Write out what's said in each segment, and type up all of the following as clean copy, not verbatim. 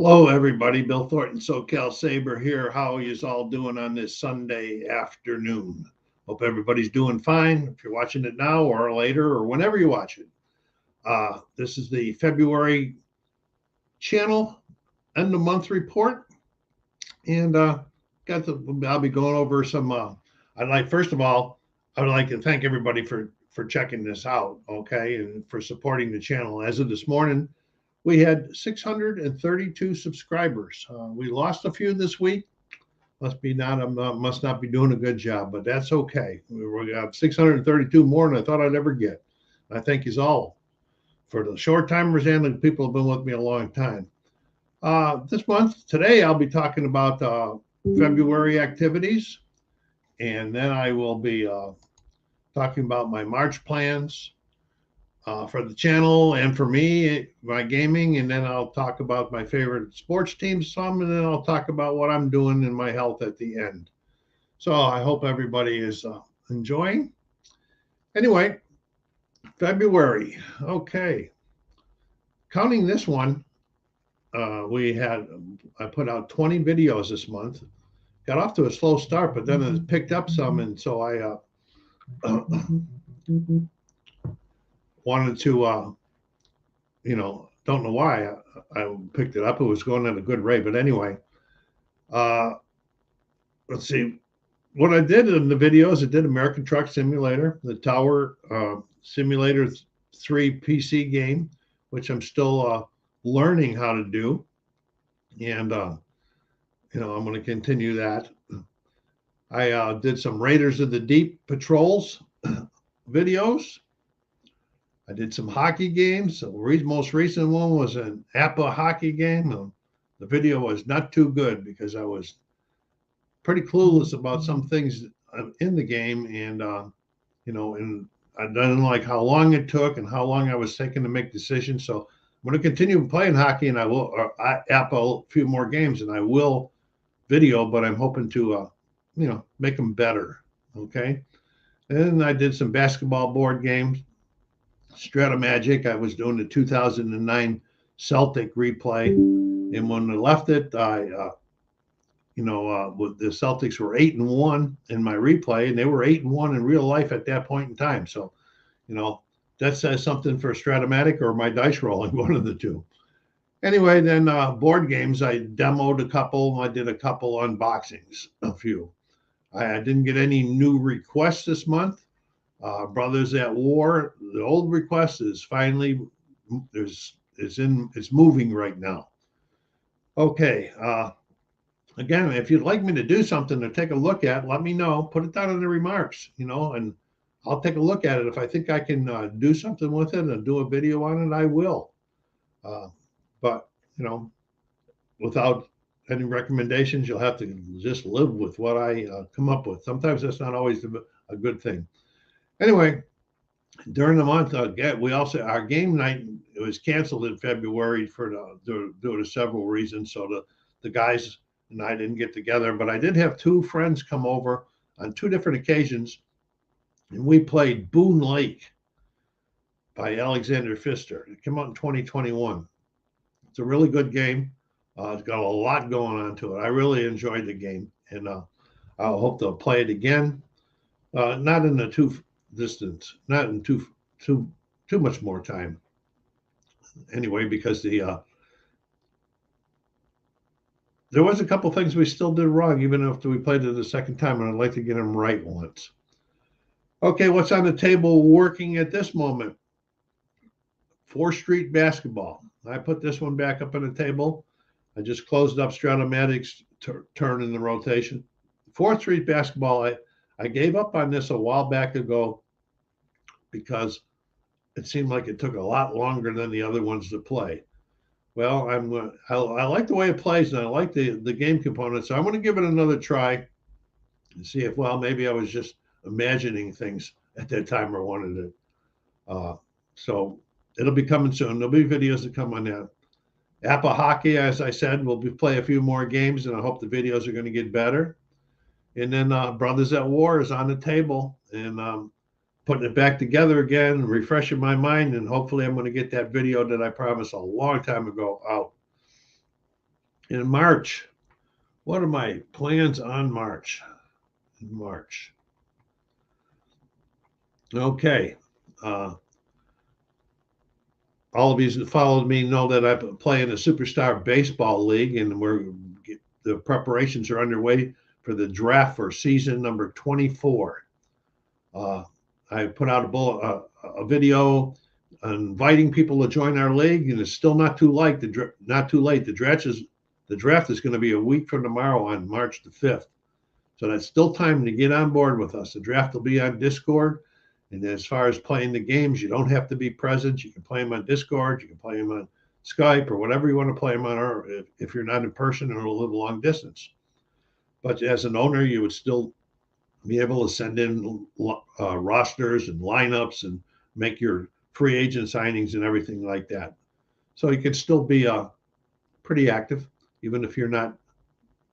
Hello, everybody. Bill Thornton, SoCalSabre here. How are you all doing on this Sunday afternoon? Hope everybody's doing fine. If you're watching it now or later or whenever you watch it. This is the February channel end of month report, and I'll be going over some. First of all, I would like to thank everybody for checking this out, okay, and for supporting the channel. As of this morning, we had 632 subscribers. We lost a few this week. Must not be doing a good job, but that's okay. We got 632 more than I thought I'd ever get. I thank you all for the short timers and the people who have been with me a long time. This month, today, I'll be talking about February activities, and then I will be talking about my March plans. For the channel and for me, my gaming, and then I'll talk about my favorite sports teams some, and then I'll talk about what I'm doing in my health at the end. So I hope everybody is enjoying. Anyway, February. Okay. Counting this one, I put out 20 videos this month. Got off to a slow start, but then it picked up some, and so I wanted to, don't know why I picked it up. It was going at a good rate. But anyway, let's see. What I did in the videos, I did American Truck Simulator, the Tower Simulator 3 PC game, which I'm still learning how to do. And, I'm going to continue that. I did some Raiders of the Deep Patrols videos. I did some hockey games. The most recent one was an APA hockey game. The video was not too good because I was pretty clueless about some things in the game, and and I didn't like how long it took and how long I was taking to make decisions. So I'm going to continue playing hockey, and I will APA a few more games, and I will video, but I'm hoping to make them better. Okay, and then I did some basketball board games. Strata Magic. I was doing the 2009 Celtic replay, and when I left it, the Celtics were 8-1 in my replay, and they were 8-1 in real life at that point in time. So, that says something for Stratomatic or my dice rolling, one of the two. Anyway, then board games. I demoed a couple. I did a couple unboxings, a few. I didn't get any new requests this month. Brothers at War, the old request is finally it's moving right now. Okay. Again, if you'd like me to do something to take a look at, let me know. Put it down in the remarks, and I'll take a look at it. If I think I can do something with it and do a video on it, I will. But without any recommendations, you'll have to just live with what I come up with. Sometimes that's not always a good thing. Anyway, during the month, we also our game night, it was canceled in February due to several reasons. So the guys and I didn't get together, but I did have two friends come over on two different occasions, and we played Boone Lake by Alexander Pfister. It came out in 2021. It's a really good game. It's got a lot going on to it. I really enjoyed the game, and I hope to play it again. Not in the not in too much more time. Anyway, because there was a couple things we still did wrong, even after we played it the second time, and I'd like to get them right once. Okay, what's on the table working at this moment? 4th Street basketball. I put this one back up on the table. I just closed up Stratomatic's turn in the rotation. 4th Street basketball, I gave up on this a while back ago because it seemed like it took a lot longer than the other ones to play. Well, I like the way it plays, and I like the game component, so I'm going to give it another try and see if, maybe I was just imagining things at that time or wanted it. So it'll be coming soon. There'll be videos that come on that. APA hockey, as I said, we'll play a few more games, and I hope the videos are going to get better. And then Brothers at War is on the table, and putting it back together again, refreshing my mind, and hopefully I'm going to get that video that I promised a long time ago out. In March, what are my plans on March? In March. Okay. All of you that followed me know that I play in a Superstar Baseball League, and the preparations are underway for the draft for season number 24. I put out a video inviting people to join our league, and it's still not too late. Not too late. The draft is going to be a week from tomorrow on March the 5th. So that's still time to get on board with us. The draft will be on Discord. And as far as playing the games, you don't have to be present. You can play them on Discord. You can play them on Skype or whatever you want to play them on, or if you're not in person or live a long distance. But as an owner, you would still be able to send in rosters and lineups and make your free agent signings and everything like that. So you can still be pretty active, even if you're not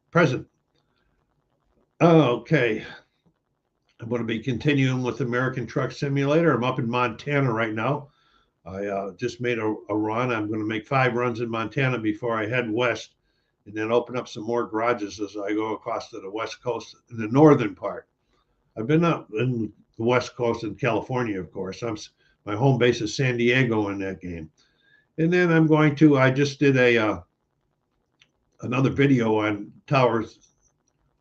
present. Okay. I'm going to be continuing with American Truck Simulator. I'm up in Montana right now. I just made a run. I'm going to make 5 runs in Montana before I head west and then open up some more garages as I go across to the West Coast in the northern part. I've been up in the West Coast in California, of course. My home base is San Diego in that game. And then I just did another video on Tower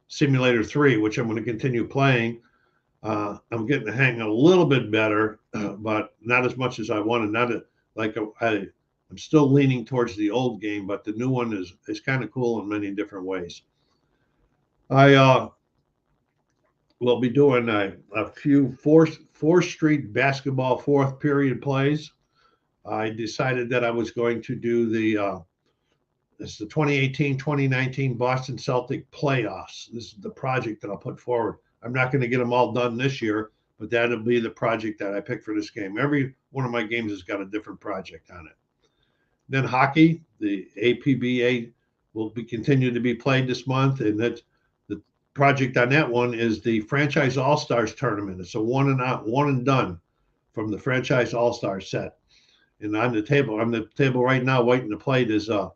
Simulator 3, which I'm going to continue playing. I'm getting the hang a little bit better, but not as much as I wanted. I'm still leaning towards the old game, but the new one is kind of cool in many different ways. I will be doing a few Fourth Street basketball fourth period plays. I decided that I was going to do the 2018-2019 Boston Celtic playoffs. This is the project that I'll put forward. I'm not going to get them all done this year, but that'll be the project that I pick for this game. Every one of my games has got a different project on it. Then hockey, the APBA will continue to be played this month, and that's the project on that one is the Franchise All-Stars tournament. It's a one and done from the Franchise All-Star set. And on the table right now, waiting to play is the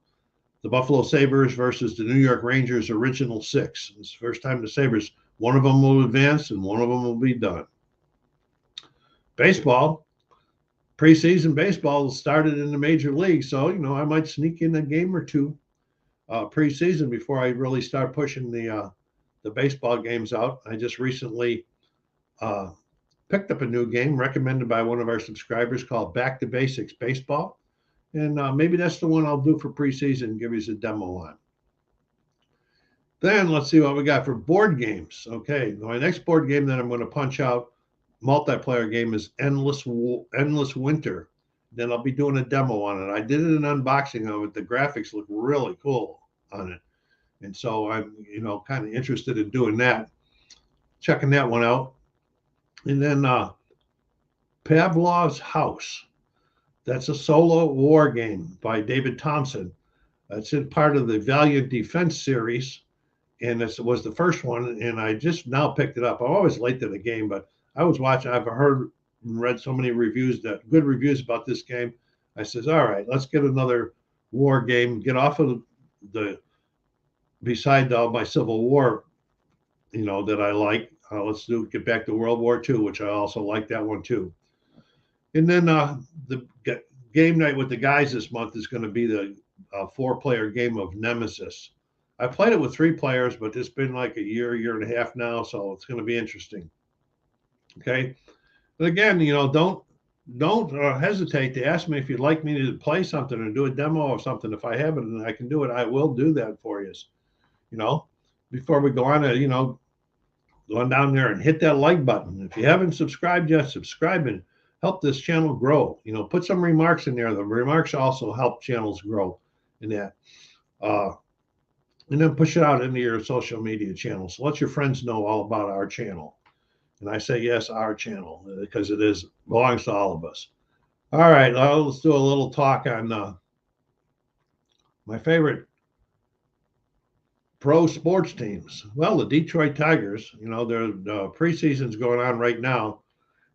Buffalo Sabres versus the New York Rangers original 6. It's the first time the Sabres, one of them will advance and one of them will be done. Baseball, preseason baseball started in the major league. So, I might sneak in a game or two preseason before I really start pushing the baseball games out. I just recently picked up a new game recommended by one of our subscribers called Back to Basics Baseball. And maybe that's the one I'll do for preseason and give you a demo on. Then let's see what we got for board games. Okay, my next board game that I'm going to punch out, multiplayer game, is Endless Winter. Then I'll be doing a demo on it. I did an unboxing of it. The graphics look really cool on it. And so I'm, kind of interested in doing that, checking that one out. And then Pavlov's House. That's a solo war game by David Thompson. It's in part of the Valiant Defense series, and this was the first one, and I just now picked it up. I'm always late to the game, but I was watching. I've heard and read so many good reviews about this game. I says, all right, let's get another war game, get off of beside all my Civil War, that I like. Let's get back to World War II, which I also like that one too. And then the game night with the guys this month is going to be the 4-player game of Nemesis. I played it with 3 players, but it's been like a year and a half now, so it's going to be interesting. Okay, but again, don't hesitate to ask me if you'd like me to play something or do a demo of something. If I have it and I can do it, I will do that for you. Before we go on, go on down there and hit that like button. If you haven't subscribed yet, subscribe and help this channel grow. Put some remarks in there. The remarks also help channels grow in that. And then push it out into your social media channels. So let your friends know all about our channel. And I say, yes, our channel, because it belongs to all of us. All right, let's do a little talk on my favorite pro sports teams. Well, the Detroit Tigers, their preseason's going on right now.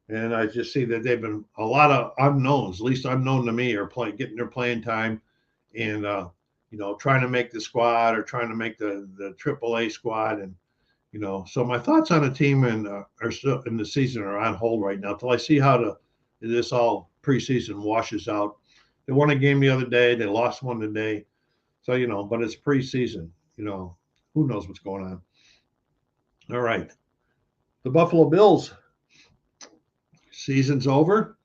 And I just see that they've been a lot of unknowns, at least unknown to me, are getting their playing time. And, trying to make the squad or trying to make the AAA squad. And, so my thoughts on the team are still in the season are on hold right now till I see how this all preseason washes out. They won a game the other day. They lost one today. So, but it's preseason. Who knows what's going on. All right. The Buffalo Bills season's over.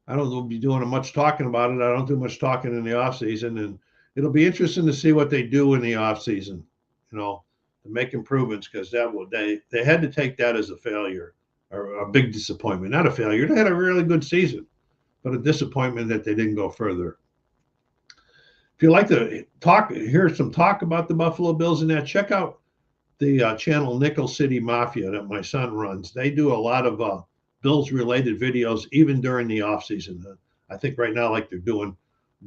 I don't be doing much talking about it. I don't do much talking in the off season, and it'll be interesting to see what they do in the off season, to make improvements, because they had to take that as a failure or a big disappointment. Not a failure. They had a really good season, but a disappointment that they didn't go further. If you like to hear some talk about the Buffalo Bills and that, check out the channel Nickel City Mafia that my son runs. They do a lot of Bills related videos even during the off season. I think right now, like, they're doing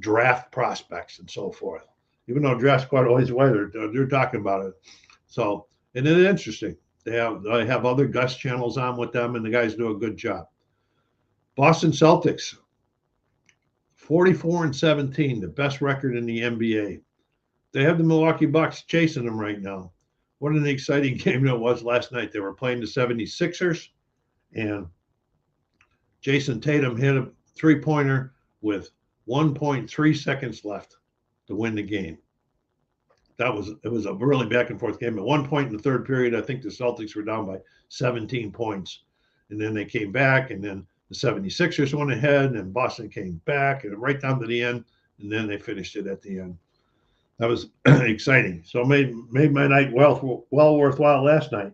draft prospects and so forth. Even though draft's quite a ways away, they're talking about it. So, and it's interesting. They have other Gus channels on with them, and the guys do a good job. Boston Celtics, 44-17, the best record in the NBA. They have the Milwaukee Bucks chasing them right now. What an exciting game that was last night. They were playing the 76ers, and Jason Tatum hit a three-pointer with 1.3 seconds left to win the game. It was a really back and forth game. At one point in the third period, I think the Celtics were down by 17 points. And then they came back, and then the 76ers went ahead, and Boston came back, and right down to the end, and then they finished it at the end. That was exciting. So made my night well worthwhile last night.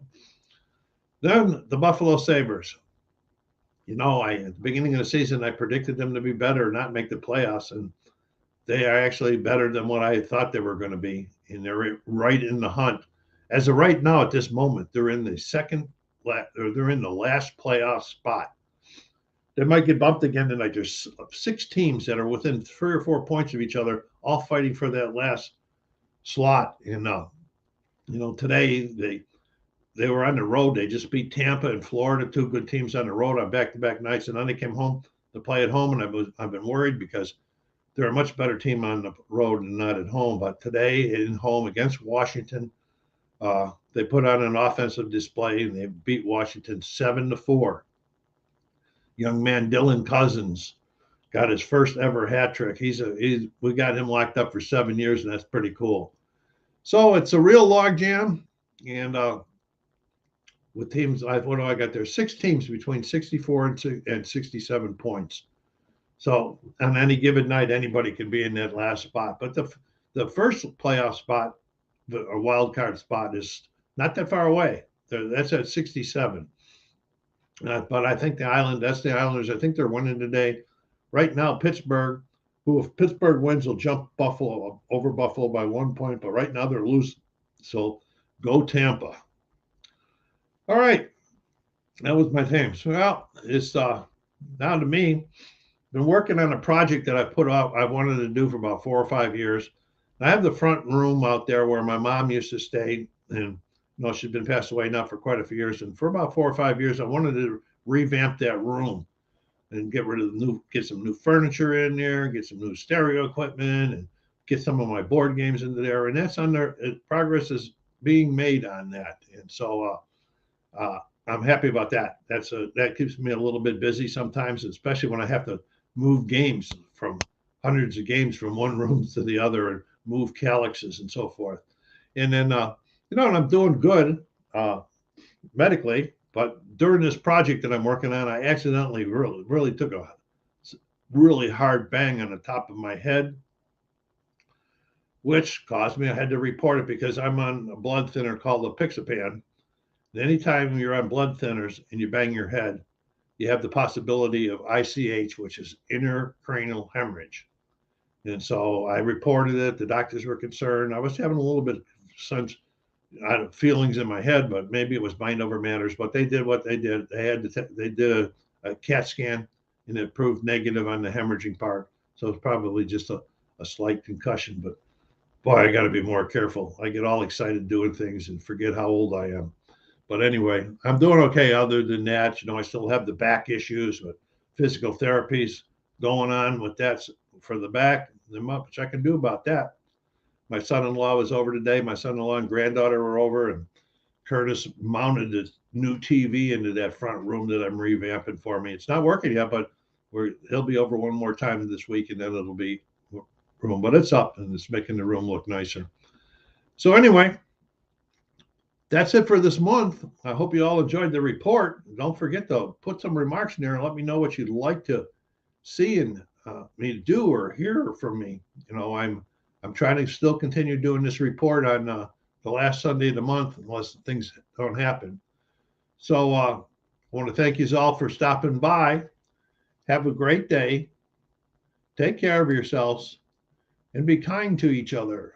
Then the Buffalo Sabres. At the beginning of the season, I predicted them to be better, not make the playoffs, and they are actually better than what I thought they were going to be, and they're right in the hunt. As of right now, at this moment, they're in they're in the last playoff spot. They might get bumped again tonight. There's 6 teams that are within 3 or 4 points of each other, all fighting for that last slot. And today they were on the road. They just beat Tampa and Florida, 2 good teams on the road on back-to-back nights, and then they came home to play at home. And I've been worried because they're a much better team on the road and not at home. But today, in home against Washington, they put on an offensive display, and they beat Washington 7-4. Young man Dylan Cousins got his first ever hat trick. We got him locked up for 7 years, and that's pretty cool. So it's a real log jam, and with teams, what do I got there? 6 teams between 64 and 67 points. So on any given night, anybody can be in that last spot. But the first playoff spot, a wild card spot, is not that far away. That's at 67. But I think that's the Islanders. I think they're winning today. Right now, Pittsburgh, if Pittsburgh wins, will jump over Buffalo by 1 point. But right now they're losing. So go Tampa. All right. That was my team. So, well, it's now to me. Been working on a project that I wanted to do for about 4 or 5 years. I have the front room out there where my mom used to stay, and she's been passed away now for quite a few years. And for about 4 or 5 years, I wanted to revamp that room and get some new furniture in there, get some new stereo equipment, and get some of my board games into there. And that's progress is being made on that. And so I'm happy about that. That keeps me a little bit busy sometimes, especially when I have to move games from hundreds of games from one room to the other and move calyxes and so forth. And then, and I'm doing good medically, but during this project that I'm working on, I accidentally really took a really hard bang on the top of my head, which caused me, I had to report it because I'm on a blood thinner called Apixaban. And anytime you're on blood thinners and you bang your head, you have the possibility of ICH, which is intracranial hemorrhage. And so I reported it. The doctors were concerned. I was having a little bit of feelings in my head, but maybe it was mind over matters. But they did what they did. They did a CAT scan, and it proved negative on the hemorrhaging part. So it's probably just a slight concussion. But boy, I got to be more careful. I get all excited doing things and forget how old I am. But anyway, I'm doing okay other than that. I still have the back issues, but physical therapies going on with that for the back. There's not much I can do about that. My son-in-law was over today. My son-in-law and granddaughter were over, and Curtis mounted a new TV into that front room that I'm revamping for me. It's not working yet, but he'll be over one more time this week, and then it'll be room. But it's up, and it's making the room look nicer. So anyway, that's it for this month. I hope you all enjoyed the report. Don't forget to put some remarks in there and let me know what you'd like to see and me to do or hear from me. You know, I'm trying to still continue doing this report on the last Sunday of the month, unless things don't happen. So I want to thank you all for stopping by. Have a great day. Take care of yourselves and be kind to each other.